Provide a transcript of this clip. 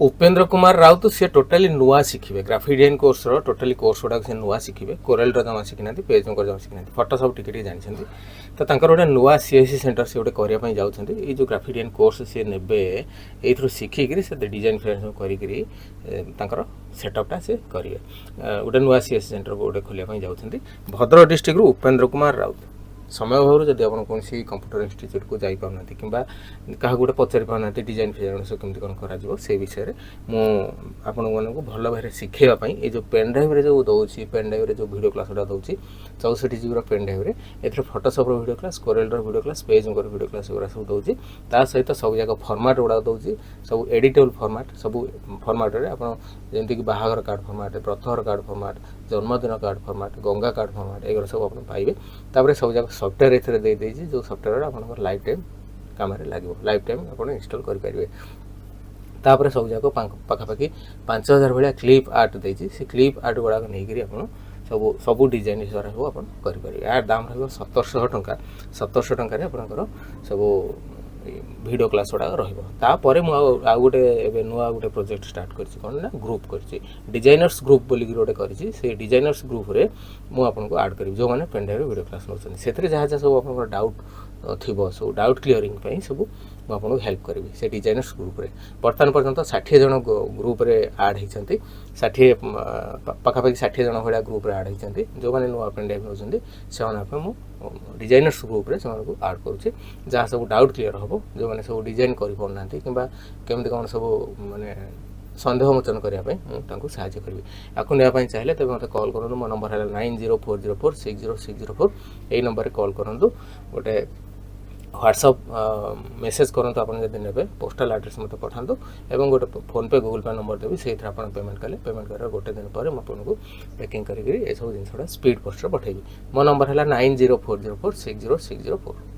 उपेन्द्र कुमार राउत सी टोटाली नुआ शिखे graphic design course totally course गुड़ा से नुआ शिखे कोरेल जमा शिखी ना पेज मेकर जमा शिखी ना फटो सब टी जानते तो गोटे नुआ सीएससी सेंटर से गोटे करने जाऊँगी ये जो ग्राफिक डिजाइन कोर्स सी ने ये शिखिकी से डिजाइन फिजाइन कर सेटअपटा से करेंगे गोटे नुआ सीएससी सेंटर गोटे खोलिया जाऊँगी भद्रक डिस्ट्रिक्ट उपेन्द्र कुमार राउत समय अभाव जब आप कौन कंप्यूटर इंस्टीट्यूट को जाई पाना कि क्या गोटे पचारि पाना डिजाइन फिजाइन सब केमती कौन कर से विषय में आपण भल भाव शिखेवाई ये जो पेन ड्राइव जो दूसरी पेन ड्राइव जो वीडियो क्लास गुड़ा दूसरी 64 जीबी पेन ड्राइव ए Photoshop video class Corel video class page maker video class गुरा सब दूसरी ता सहित सब जाक फॉर्मेट गुड़ा दूसरी सब एडिटेबल फॉर्मेट सब फॉर्मेट रे आप जमीक बाहागर कार्ड फॉर्मेट व्रतहर कार्ड फॉर्मेट जन्मदिन card format Ganga card format एगुरा सब आप पाइबे तापर सब जाक सॉफ्टवेयर एथरे दे देजी जो सॉफ्टवेयर आप लाइफ टाइम काम लगे लाइफ टाइम आप इंस्टॉल करेंगे तापर सब जाक पाखापाखि 5000 भाया क्लिप आर्ट देती से क्लिप आर्ट गुड़ाक नहीं आप सब सब डिजाइन द्वारा सब आप करेंगे यार दाम रहा 1700 टंका 1700 टंकार आपंकर सब वीडियो क्लास गुड़ा रहा मुझे गोटे नुआ गोटे प्रोजेक्ट स्टार्ट कर ग्रुप कर डिजाइनर्स ग्रुप बोलिक गोटे कर डिजाइनर्स ग्रुप रे मुझे आड करी जो मैंने पेन ड्राइव वीडियो क्लास नौकरी से जहाँ जहाँ सब आप डाउट थी सब डाउट क्लीयरिंग सब मुझे हेल्प करी से डिजाइनर्स ग्रुप रे बर्तमान पर्यंत 60 जन ग्रुप रे आड होती 60 पाखापाखि 60 जन भाया ग्रुप रे आड होती जो मैंने नुआ पेन ड्राइव नौकरी से डिजाइनर्स ग्रुप रे से आड करुँचे जहाँ सब डाउट क्लीयर हम जो मैंने सब डिजाइन कर पाना कि केमती कौन सब माने सन्देह मोचन करने साहय करी आपको नापी चाहिए तब मत कॉल करूँ मो नंबर है 9040460604 यही नंबर कॉल करूँ गोटे व्हाट्सअप मेसेज करूँ आप ने पोस्टाल एड्रेस मत पठातु और गोटे फोन पे गूगल पे नंबर देवी से आप पेमेंट कले पेमेंट कर गोटे दिन पर आपको पैकिंग करी सब जिन स्पीड पोस्ट पठेबी मो नंबर है 9040460604।